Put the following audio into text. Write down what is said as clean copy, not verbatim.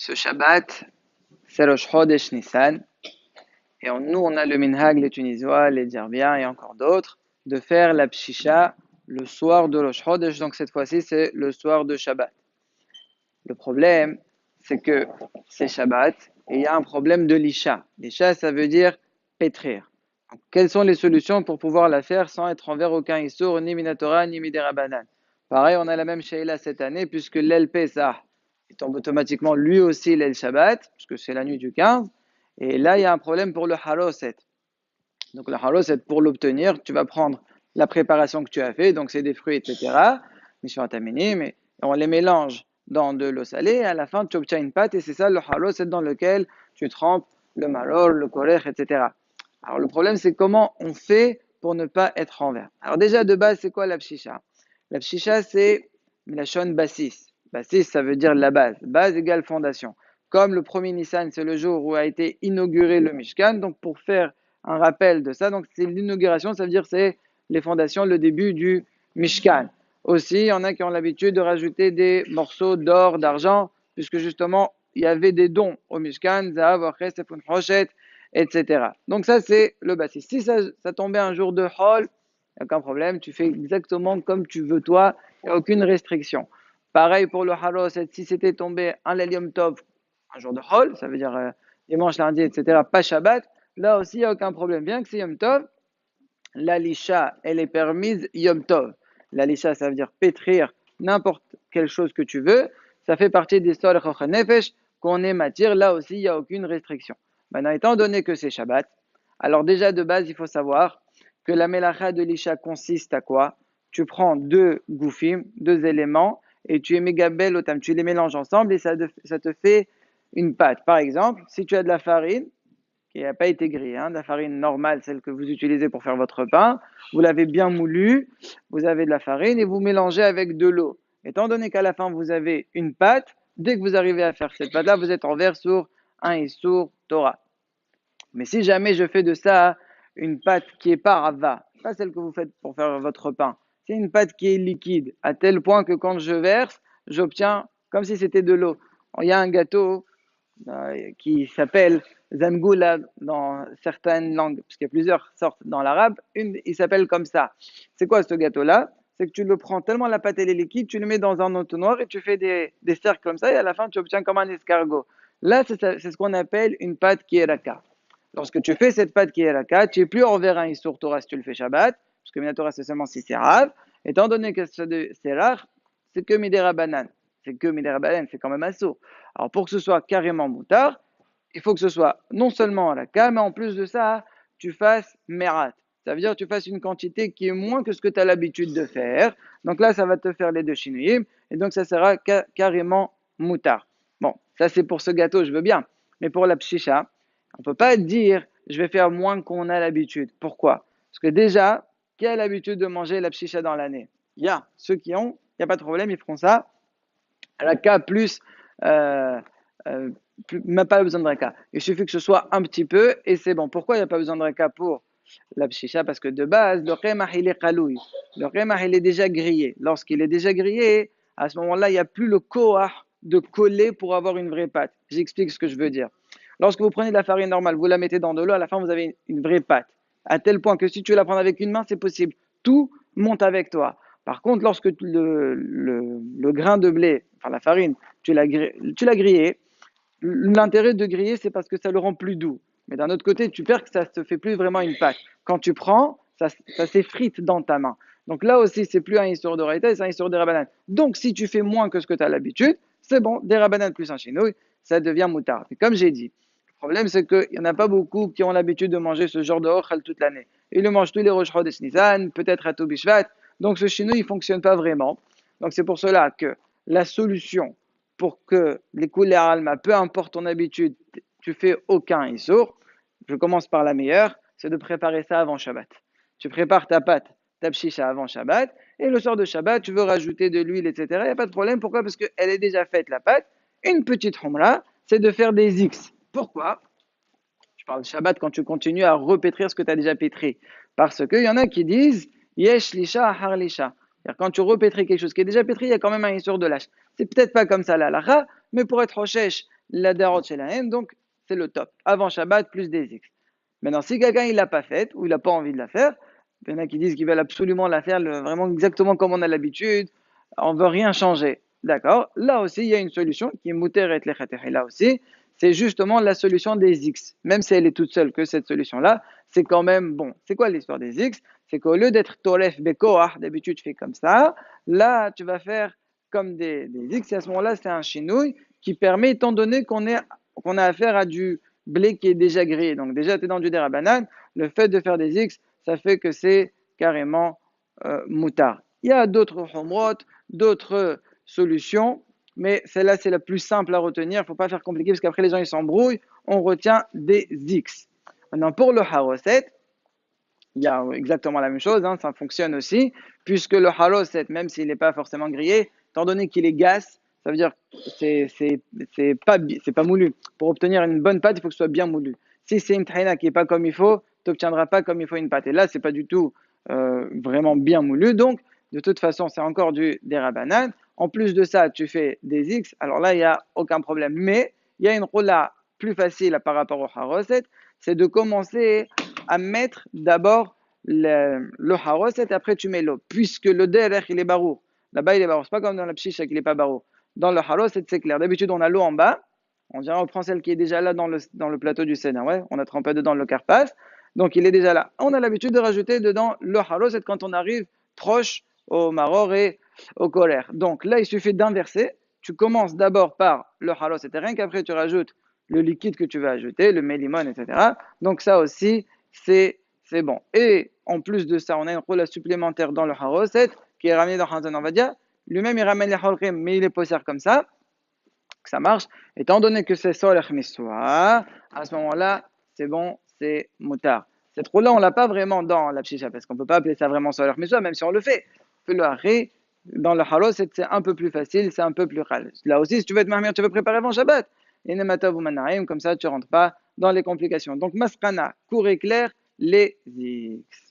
Ce Shabbat, c'est Rosh Chodesh Nissan. Et nous, on a le minhag, les Tunisois, les Djerbiens et encore d'autres, de faire la pshisha le soir de Rosh Chodesh. Donc cette fois-ci, c'est le soir de Shabbat. Le problème, c'est que c'est Shabbat et il y a un problème de l'isha. L'isha, ça veut dire pétrir. Donc, quelles sont les solutions pour pouvoir la faire sans être envers aucun issour, ni minatora, ni miderabanan? Pareil, on a la même sheila cette année, puisque l'El Pesach, il tombe automatiquement lui aussi l'El Shabbat, puisque c'est la nuit du 15. Et là, il y a un problème pour le haroset. Donc le haroset, pour l'obtenir, tu vas prendre la préparation que tu as fait, donc c'est des fruits, etc. Mais on les mélange dans de l'eau salée, et à la fin, tu obtiens une pâte, et c'est ça le haroset dans lequel tu trempes le maror, le korech, etc. Alors le problème, c'est comment on fait pour ne pas être en vert. Alors déjà, de base, c'est quoi la pshisha? La pshisha, c'est la shon bassis. Bassis, ça veut dire la base. Base égale fondation. Comme le premier Nissan, c'est le jour où a été inauguré le Mishkan, donc pour faire un rappel de ça, donc c'est l'inauguration, ça veut dire c'est les fondations, le début du Mishkan. Aussi, il y en a qui ont l'habitude de rajouter des morceaux d'or, d'argent, puisque justement, il y avait des dons au Mishkan, Zahav, Ochres, Tefun, Rochet, etc. Donc ça, c'est le bassis. Si ça tombait un jour de Hol, il n'y a aucun problème, tu fais exactement comme tu veux toi, il n'y a aucune restriction. Pareil pour le Haroset, si c'était tombé un Yom Tov, un jour de Hol, ça veut dire dimanche, lundi, etc., pas Shabbat, là aussi, il n'y a aucun problème. Bien que c'est Yom Tov, la lisha, elle est permise Yom Tov. La lisha, ça veut dire pétrir n'importe quelle chose que tu veux. Ça fait partie des sols nefesh qu'on est matière. Là aussi, il n'y a aucune restriction. Maintenant, étant donné que c'est Shabbat, alors déjà de base, il faut savoir que la melacha de l'isha consiste à quoi? Tu prends deux goufim, deux éléments, et tu es mégabel otam, tu les mélanges ensemble et ça te fait une pâte. Par exemple, si tu as de la farine, qui n'a pas été grillée, de la farine normale, celle que vous utilisez pour faire votre pain, vous l'avez bien moulue, vous avez de la farine et vous mélangez avec de l'eau. Étant donné qu'à la fin vous avez une pâte, dès que vous arrivez à faire cette pâte-là, vous êtes en vers sur un Issour Torah. Mais si jamais je fais de ça une pâte qui est pas rava, pas celle que vous faites pour faire votre pain, c'est une pâte qui est liquide, à tel point que quand je verse, j'obtiens comme si c'était de l'eau. Il y a un gâteau qui s'appelle Zangoula dans certaines langues, parce qu'il y a plusieurs sortes dans l'arabe, il s'appelle comme ça. C'est quoi ce gâteau-là? C'est que tu le prends tellement la pâte elle est liquide, tu le mets dans un entonnoir et tu fais des cercles comme ça et à la fin tu obtiens comme un escargot. Là, c'est ce qu'on appelle une pâte qui est raka. Lorsque tu fais cette pâte qui est raka, tu n'es plus envers un Issour Torah si tu le fais Shabbat, parce que Minatora c'est seulement si c'est rave. Étant donné que c'est rare, c'est que Midera Banane. C'est que Midera Banane, c'est quand même assaut. Alors pour que ce soit carrément moutard, il faut que ce soit non seulement raka, mais en plus de ça, tu fasses merat. Ça veut dire que tu fasses une quantité qui est moins que ce que tu as l'habitude de faire. Donc là, ça va te faire les deux chinouïm, et donc ça sera carrément moutard. Bon, ça c'est pour ce gâteau, je veux bien. Mais pour la pshisha, on ne peut pas dire je vais faire moins qu'on a l'habitude. Pourquoi? Parce que déjà, qui a l'habitude de manger la pshisha dans l'année? Il y a ceux qui ont, il n'y a pas de problème, ils feront ça. Raka plus, même pas besoin de raka. Il suffit que ce soit un petit peu et c'est bon. Pourquoi il n'y a pas besoin de raka pour la pshisha? Parce que de base, le qemah il est qalouy. Le qemah il est déjà grillé. Lorsqu'il est déjà grillé, à ce moment-là, il n'y a plus le koah de coller pour avoir une vraie pâte. J'explique ce que je veux dire. Lorsque vous prenez de la farine normale, vous la mettez dans de l'eau, à la fin vous avez une vraie pâte. À tel point que si tu veux la prendre avec une main, c'est possible. Tout monte avec toi. Par contre, lorsque le grain de blé, enfin la farine, tu l'as grillé, l'intérêt de griller, c'est parce que ça le rend plus doux. Mais d'un autre côté, tu perds que ça ne se fait plus vraiment une pâte. Quand tu prends, ça s'effrite dans ta main. Donc là aussi, c'est plus un histoire de raïta, c'est un histoire de rabanan. Donc si tu fais moins que ce que tu as l'habitude, c'est bon, des rabanan plus un chinouille, ça devient moutard. Et comme j'ai dit, le problème c'est qu'il n'y en a pas beaucoup qui ont l'habitude de manger ce genre de ochal toute l'année. Ils le mangent tous les Rosh Chodesh Nisan, peut-être à Tobishvat, donc ce chinouille, il ne fonctionne pas vraiment. Donc c'est pour cela que la solution pour que les couleurs alma, peu importe ton habitude, tu fais aucun issour. Je commence par la meilleure, c'est de préparer ça avant Shabbat. Tu prépares ta pâte, ta pshisha avant Shabbat, et le soir de Shabbat, tu veux rajouter de l'huile, etc. Il n'y a pas de problème. Pourquoi? Parce qu'elle est déjà faite, la pâte. Une petite humra, c'est de faire des X. Pourquoi? Je parle de Shabbat quand tu continues à repétrir ce que tu as déjà pétri. Parce qu'il y en a qui disent Yesh lisha har lisha. Quand tu repétris quelque chose qui est déjà pétri, il y a quand même un issur de lâche. C'est peut-être pas comme ça la lacha, mais pour être rochesh, la darot shelahem, donc c'est le top. Avant Shabbat, plus des X. Maintenant, si quelqu'un il l'a pas faite, ou il n'a pas envie de la faire, il y en a qui disent qu'ils veulent absolument la faire vraiment exactement comme on a l'habitude, on ne veut rien changer. D'accord. Là aussi, il y a une solution qui est muter et lechateh. Là aussi, c'est justement la solution des X. Même si elle est toute seule que cette solution-là, c'est quand même bon. C'est quoi l'histoire des X? C'est qu'au lieu d'être toref bekoah, d'habitude tu fais comme ça, là tu vas faire comme des X, et à ce moment-là c'est un chinouille qui permet, étant donné qu'on a affaire à du blé qui est déjà grillé, donc déjà tu es dans du derabanan, le fait de faire des X, ça fait que c'est carrément moutard. Il y a d'autres homrot, d'autres solutions, mais celle-là c'est la plus simple à retenir, il ne faut pas faire compliqué parce qu'après les gens ils s'embrouillent, on retient des X. Maintenant pour le haroset, il y a exactement la même chose, hein, ça fonctionne aussi, puisque le haroset, même s'il n'est pas forcément grillé, étant donné qu'il est gasse, ça veut dire que c'est pas moulu. Pour obtenir une bonne pâte, il faut que ce soit bien moulu. Si c'est une tahina qui n'est pas comme il faut, tu n'obtiendras pas comme il faut une pâte. Et là, c'est pas du tout vraiment bien moulu. Donc, de toute façon, c'est encore du derabanan. En plus de ça, tu fais des X. Alors là, il n'y a aucun problème. Mais il y a une roula plus facile par rapport au haroset, c'est de commencer à mettre d'abord le haroset et après tu mets l'eau. Puisque le derech, il est barou. Là-bas, il est barou. C'est pas comme dans la pchicha qu'il n'est pas barou. Dans le haroset, c'est clair. D'habitude, on a l'eau en bas. On dirait, on prend celle qui est déjà là dans le plateau du Sénat. Ouais, on a trempé dedans le karpas. Donc, il est déjà là. On a l'habitude de rajouter dedans le haroset quand on arrive proche au maror et au colère. Donc, là, il suffit d'inverser. Tu commences d'abord par le haroset et rien qu'après, tu rajoutes le liquide que tu veux ajouter, le mélimon, etc. Donc, ça aussi, c'est bon. Et en plus de ça, on a une roula supplémentaire dans le haroset qui est ramené dans Hanzan Ovadia. Lui-même, il ramène les holrim, mais il est posé comme ça, que ça marche. Étant donné que c'est solech missoua, à ce moment-là, c'est bon, c'est moutard. Cette roula, on ne l'a pas vraiment dans la pshicha, parce qu'on ne peut pas appeler ça vraiment solech missoua, même si on le fait. On peut le haré. Dans le haroset, c'est un peu plus facile, c'est un peu plus râle. Là aussi, si tu veux être mahmir, tu veux préparer avant Shabbat. Comme ça, tu ne rentres pas dans les complications. Donc, masqana, court et clair, les X.